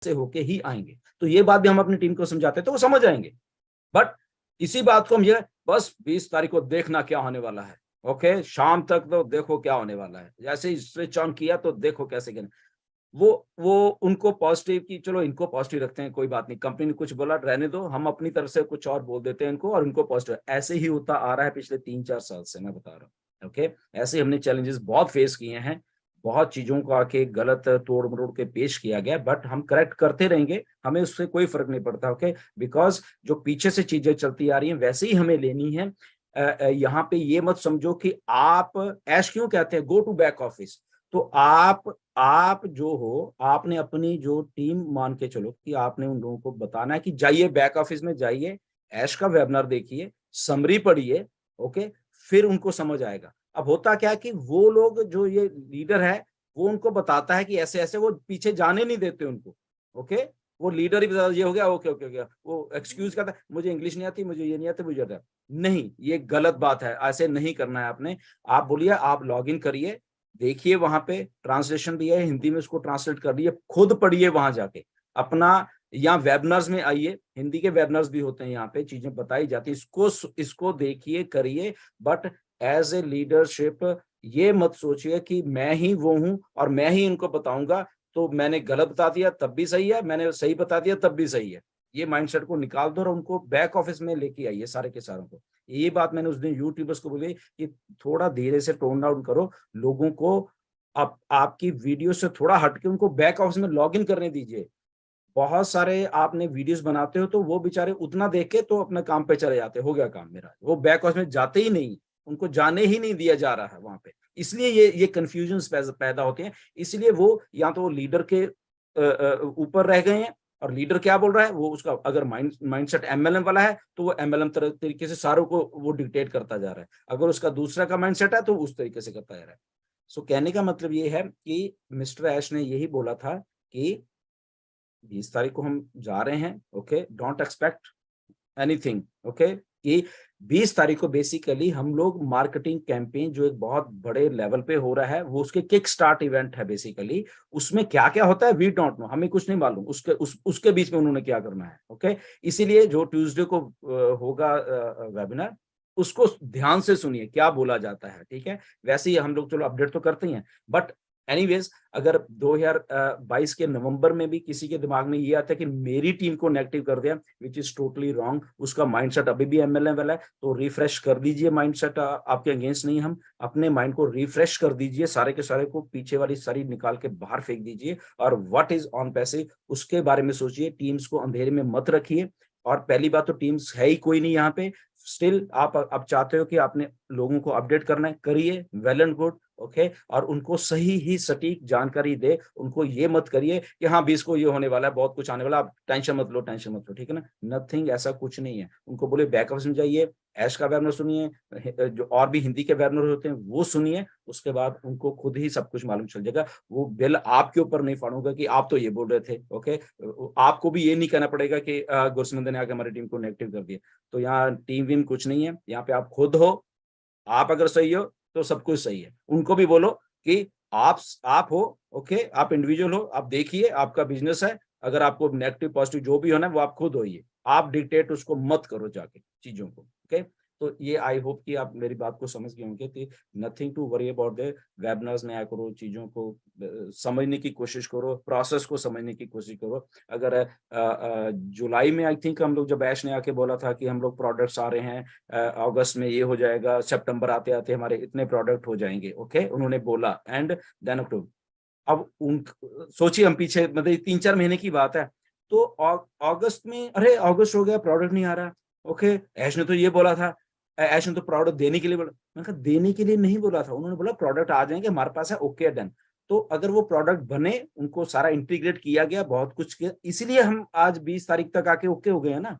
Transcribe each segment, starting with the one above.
से होके ही आएंगे। तो ये बात भी हम अपनी टीम को समझाते हैं तो वो समझ आएंगे। बट इसी बात को हम ये बस 20 तारीख को देखना क्या होने वाला है, ओके, शाम तक तो देखो क्या होने वाला है, जैसे ही स्विच ऑन किया तो देखो कैसे क्या। वो उनको पॉजिटिव की, चलो इनको पॉजिटिव रखते हैं, कोई बात नहीं, कंपनी ने कुछ बोला रहने दो, हम अपनी तरफ से कुछ और बोल देते हैं इनको और इनको पॉजिटिव। ऐसे ही होता आ रहा है पिछले 3-4 साल से, मैं बता रहा हूँ। ओके, ऐसे हमने चैलेंजेस बहुत फेस किए हैं, बहुत चीजों को आके गलत तोड़ मरोड़ के पेश किया गया, बट हम करेक्ट करते रहेंगे, हमें उससे कोई फर्क नहीं पड़ता। ओके, बिकॉज जो पीछे से चीजें चलती आ रही हैं वैसे ही हमें लेनी है। यहाँ पे ये मत समझो कि आप ऐश क्यों कहते हैं, गो टू बैक ऑफिस। तो आप जो हो, आपने अपनी जो टीम मान के चलो कि आपने उन लोगों को बताना है कि जाइए बैक ऑफिस में जाइए, ऐश का वेबिनार देखिए, समरी पढ़िए, ओके, फिर उनको समझ आएगा। अब होता क्या है कि वो लोग जो ये लीडर है वो उनको बताता है कि ऐसे ऐसे, वो पीछे जाने नहीं देते उनको। ओके, वो लीडर ही बताता, ये हो गया, ओके ओके हो गया, वो एक्सक्यूज करता है, मुझे इंग्लिश नहीं आती, मुझे ये नहीं आता, मुझे आता नहीं। ये गलत बात है, ऐसे नहीं करना है आपने। आप बोलिए, आप लॉग इन करिए, देखिए वहां पे ट्रांसलेशन दिया है हिंदी में, उसको ट्रांसलेट कर लिए, खुद पढ़िए वहां जाके अपना। यहाँ वेबिनार्स में आइए, हिंदी के वेबिनार्स भी होते हैं, यहाँ पे चीजें बताई जाती है, इसको देखिए, करिए। बट एज ए लीडरशिप ये मत सोचिए कि मैं ही वो हूं और मैं ही इनको बताऊंगा, तो मैंने गलत बता दिया तब भी सही है, मैंने सही बता दिया तब भी सही है। ये माइंडसेट को निकाल दो और उनको बैक ऑफिस में लेके आइए, सारे के सारों को। ये बात मैंने उस दिन यूट्यूबर्स को बोली कि थोड़ा धीरे से टोन डाउन करो, लोगों को आपकी वीडियो से थोड़ा हटके उनको बैक ऑफिस में लॉग इन करने दीजिए। बहुत सारे आपने वीडियोस बनाते हो तो वो बेचारे उतना देख के तो अपने काम पे चले जाते, हो गया काम मेरा, वो बैक ऑफिस में जाते ही नहीं, उनको जाने ही नहीं दिया जा रहा है वहां पे। इसलिए ये कंफ्यूजन पैदा होते हैं। इसलिए वो या तो वो लीडर के ऊपर रह गए हैं, और लीडर क्या बोल रहा है वो उसका अगर माइंडसेट एमएलएम वाला है तो वो एमएलएम तरीके से सारों को वो डिक्टेट करता जा रहा है, अगर उसका दूसरा का माइंडसेट है तो उस तरीके से करता जा रहा है। सो कहने का मतलब ये है कि मिस्टर ऐश ने यही बोला था कि 20 तारीख को हम जा रहे हैं, okay, don't expect anything, okay, कि 20 तारीख को बेसिकली हम लोग मार्केटिंग कैंपेन जो एक बहुत बड़े लेवल पे हो रहा है, वो उसके किक स्टार्ट इवेंट है बेसिकली। उसमें क्या क्या होता है वी डोंट नो, हमें कुछ नहीं मालूम, उसके बीच में उन्होंने क्या करना है। ओके, इसीलिए जो ट्यूसडे को होगा वेबिनार, उसको ध्यान से सुनिए क्या बोला जाता है, ठीक है। वैसे ही हम लोग चलो अपडेट तो करते ही हैं, बट एनीवेज अगर 2022 के नवंबर में भी किसी के दिमाग में ये आता है कि मेरी टीम को नेगेटिव कर दिया, विच इज टोटली रॉन्ग, उसका माइंडसेट अभी भी एमएलए वाला है, तो रिफ्रेश कर दीजिए माइंडसेट। आपके अगेंस्ट नहीं, हम अपने माइंड को रिफ्रेश कर दीजिए, सारे के सारे को पीछे वाली सारी निकाल के बाहर फेंक दीजिए, और व्हाट इज ऑन पैसे उसके बारे में सोचिए। टीम्स को अंधेरे में मत रखिए, और पहली बात तो टीम्स है ही कोई नहीं यहाँ पे। स्टिल आप चाहते हो कि आपने लोगों को अपडेट करना है, करिए, वेल एंड गुड, ओके, और उनको सही ही सटीक जानकारी दे। उनको ये मत करिए कि हाँ 20 को ये होने वाला है, बहुत कुछ आने वाला, आप टेंशन मत लो, टेंशन मत लो, ठीक है ना, नथिंग, ऐसा कुछ नहीं है। उनको बोले बैक ऑफिस में जाइए, ऐश का वेबिनार सुनिए, जो और भी हिंदी के वेबिनार होते हैं वो सुनिए, उसके बाद उनको खुद ही सब कुछ मालूम चल जाएगा। वो बिल आपके ऊपर नहीं फाड़ूंगा कि आप तो ये बोल रहे थे, ओके। आपको भी ये नहीं कहना पड़ेगा कि गुरसिमंदर ने आके हमारी टीम को नेगेटिव कर दिया। तो यहाँ टीम वीम कुछ नहीं है, यहाँ पे आप खुद हो, आप अगर सही हो तो सब कुछ सही है। उनको भी बोलो कि आप हो, ओके, आप इंडिविजुअल हो, आप देखिए, आपका बिजनेस है, अगर आपको नेगेटिव पॉजिटिव जो भी होना है वो आप खुद होइए, आप डिक्टेट उसको मत करो जाके चीजों को, ओके। तो ये आई होप कि आप मेरी बात को समझ गए होंगे कि nothing to worry about the webinars में आया करो, चीजों को समझने की कोशिश करो, प्रोसेस को समझने की कोशिश करो। अगर जुलाई में आई थिंक हम लोग जब ऐश ने आके बोला था कि हम लोग प्रोडक्ट्स आ रहे हैं, अगस्त में ये हो जाएगा, सितंबर आते आते हमारे इतने प्रोडक्ट हो जाएंगे, ओके, उन्होंने बोला, एंड देन अक्टूबर। अब उन सोचिए, हम पीछे मतलब 3-4 महीने की बात है, तो अगस्त में अरे अगस्त हो गया, प्रोडक्ट नहीं आ रहा, ओके, ऐश ने तो ये बोला था, ऐश ने तो प्रोडक्ट देने के लिए बोला। मैंने कहा देने के लिए नहीं बोला था, उन्होंने बोला प्रोडक्ट आ जाएंगे हमारे पास है, ओके डन। तो अगर वो प्रोडक्ट बने, उनको सारा इंटीग्रेट किया गया, बहुत कुछ किया, इसीलिए हम आज 20 तारीख तक आके ओके हो गए हैं ना।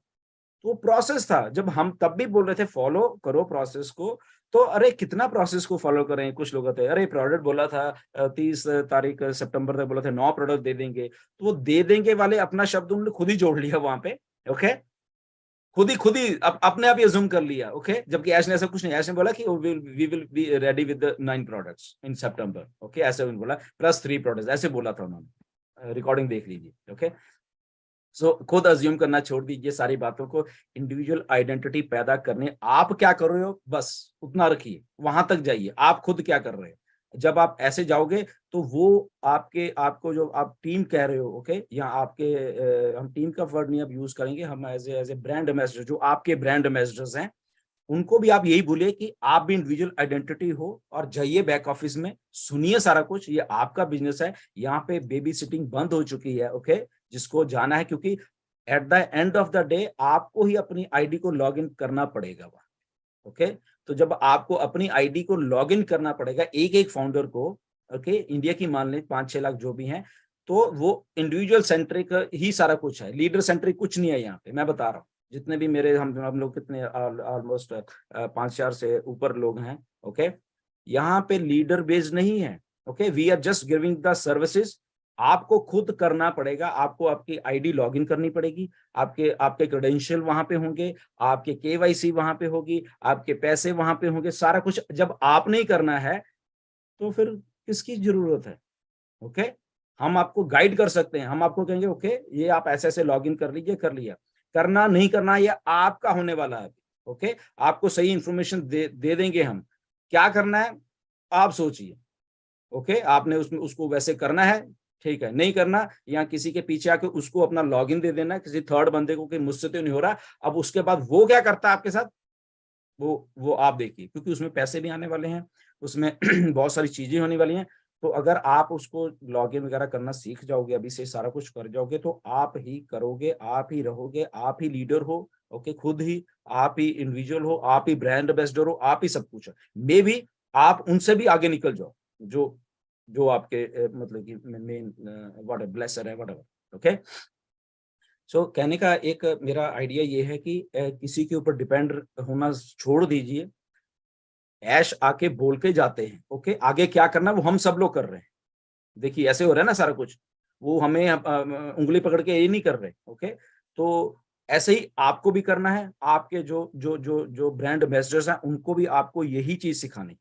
तो वो प्रोसेस था, जब हम तब भी बोल रहे थे फॉलो करो प्रोसेस को, तो अरे कितना प्रोसेस को फॉलो करें। कुछ लोग कहते हैं अरे प्रोडक्ट बोला था 30 तारीख सितंबर तक बोला था 9 प्रोडक्ट दे देंगे, तो वो दे देंगे वाले अपना शब्द उन्होंने खुद ही जोड़ लिया वहां पे, ओके, खुद ही अपने आप ये जूम कर लिया, ओके, जबकि ऐश ने ऐसा कुछ नहीं, ऐश ने बोला कि we will be ready with the 9 products in सितंबर, ओके, ऐसे उन्होंने बोला, +3 प्रोडक्ट्स, ऐसे बोला था उन्होंने। रिकॉर्डिंग देख लीजिए। ओके, सो खुद अज्यूम करना छोड़ दीजिए सारी बातों को, इंडिविजुअल आइडेंटिटी पैदा करने आप क्या कर रहे हो बस उतना रखिए, वहां तक जाइए, आप खुद क्या कर रहे हैं। जब आप ऐसे जाओगे तो वो आपके आपको जो आप टीम कह रहे हो, ओके, या आपके हम टीम का वर्ड नहीं अब यूज करेंगे, हम एज ए ब्रांड एम्बेसडर, जो आपके ब्रांड एम्बेसडर्स हैं, उनको भी आप यही बोलिए कि आप भी इंडिविजुअल आइडेंटिटी हो और जाइए बैक ऑफिस में, सुनिए सारा कुछ, ये आपका बिजनेस है, यहाँ पे बेबी सिटिंग बंद हो चुकी है। ओके, जिसको जाना है, क्योंकि at the end of the day आपको ही अपनी आईडी को लॉग इन करना पड़ेगा वहां। ओके, तो जब आपको अपनी आईडी को लॉग इन करना पड़ेगा एक एक फाउंडर को, ओके, इंडिया की मान लें 5-6 लाख जो भी हैं, तो वो इंडिविजुअल सेंट्रिक ही सारा कुछ है, लीडर सेंट्रिक कुछ नहीं है यहाँ पे, मैं बता रहा हूँ। जितने भी मेरे हम लोग कितने ऑलमोस्ट 5-4 से ऊपर लोग हैं। ओके, यहाँ पे लीडर बेस्ड नहीं है। Okay, we are just giving the services, आपको खुद करना पड़ेगा, आपको आपकी आईडी लॉगिन करनी पड़ेगी, आपके आपके क्रेडेंशियल वहां पे होंगे, आपके केवाईसी वहां पे होगी, आपके पैसे वहां पे होंगे, सारा कुछ जब आप नहीं करना है तो फिर किसकी जरूरत है। ओके, हम आपको गाइड कर सकते हैं, हम आपको कहेंगे ओके ये आप ऐसे ऐसे लॉगिन कर लीजिए, कर लिया, करना नहीं करना ये आपका होने वाला है। ओके, आपको सही इंफॉर्मेशन दे देंगे हम, क्या करना है आप सोचिए। ओके, आपने उसमें उसको वैसे करना है, ठीक है, नहीं करना या किसी के पीछे आके उसको अपना लॉगिन दे देना किसी थर्ड बंदे को कि मुझसे तो नहीं हो रहा। अब उसके बाद वो क्या करता है आपके साथ, वो आप देखिए, क्योंकि उसमें पैसे भी आने वाले हैं, उसमें बहुत सारी चीजें होने वाली हैं। तो अगर आप उसको लॉगिन वगैरह करना सीख जाओगे, अभी से सारा कुछ कर जाओगे, तो आप ही करोगे, आप ही रहोगे, आप ही लीडर हो। ओके, खुद ही आप ही इंडिविजुअल हो, आप ही ब्रांड एम्बेसडर हो, आप ही सब कुछ है। मे भी आप उनसे भी आगे निकल जाओ, जो जो आपके मतलब कि मेन व्हाट ब्लेसर है व्हाटएवर। ओके, सो कहने का एक मेरा आइडिया ये है कि किसी के ऊपर डिपेंड होना छोड़ दीजिए। ऐश आके बोल के जाते हैं, ओके, आगे क्या करना है वो हम सब लोग कर रहे हैं। देखिए ऐसे हो रहा है ना सारा कुछ, वो हमें उंगली पकड़ के ये नहीं कर रहे। ओके, तो ऐसे ही आपको भी करना है, आपके जो जो जो जो ब्रांड एम्बेसडर्स हैं उनको भी आपको यही चीज सिखानी।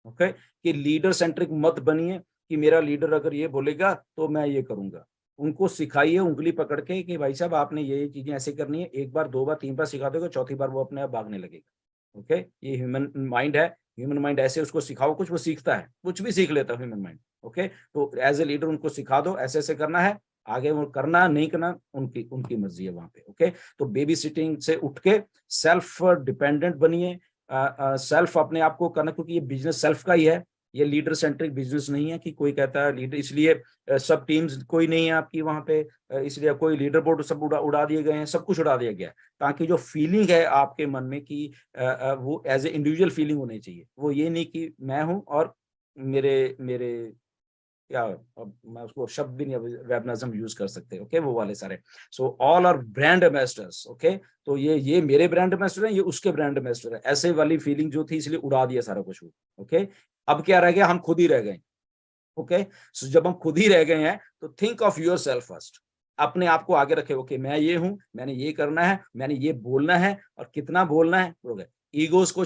ओके, कि लीडर सेंट्रिक मत बनिए कि मेरा लीडर अगर ये बोलेगा तो मैं ये करूंगा। उनको सिखाइए उंगली पकड़ के कि भाई साहब आपने ये चीजें ऐसे करनी है, एक बार 2 बार 3 बार सिखा दोगे, चौथी बार वो अपने आप भागने लगेगा। ओके, ये ह्यूमन माइंड है, ह्यूमन माइंड ऐसे उसको सिखाओ कुछ वो सीखता है, कुछ भी सीख लेता है ह्यूमन माइंड। ओके, तो एज ए लीडर उनको सिखा दो ऐसे ऐसे करना है, आगे वो करना नहीं करना उनकी उनकी मर्जी है वहां पे। ओके, तो बेबी सिटिंग से उठ के सेल्फ डिपेंडेंट बनिए, सेल्फ अपने आप को करना, क्योंकि ये बिजनेस सेल्फ का ही है, ये लीडर सेंट्रिक बिजनेस नहीं है कि कोई कहता है लीडर, इसलिए सब टीम्स कोई नहीं है आपकी वहां पे, इसलिए कोई लीडर बोर्ड सब उड़ा दिए गए हैं, सब कुछ उड़ा दिया गया है, ताकि जो फीलिंग है आपके मन में कि वो एज ए इंडिविजुअल फीलिंग होनी चाहिए, वो ये नहीं कि मैं हूं और मेरे मेरे क्या, अब मैं उसको शब्द भी नहीं वेबनाज्म यूज कर सकते। ओके, वो वाले सारे, so all are brand ambassadors. Okay, तो ये मेरे ब्रांड एम्बेसडर है, ये उसके ब्रांड एम्बेसडर है, ऐसे वाली फीलिंग जो थी, इसलिए उड़ा दिया सारा कुछ। ओके, अब क्या रह गया, हम खुद ही रह गए। ओके, सो जब हम खुद ही रह गए हैं तो think of your self first, अपने आप को आगे रखे। ओके, मैं ये हूं, मैंने ये करना है, मैंने ये बोलना है, और कितना बोलना है, ईगोस को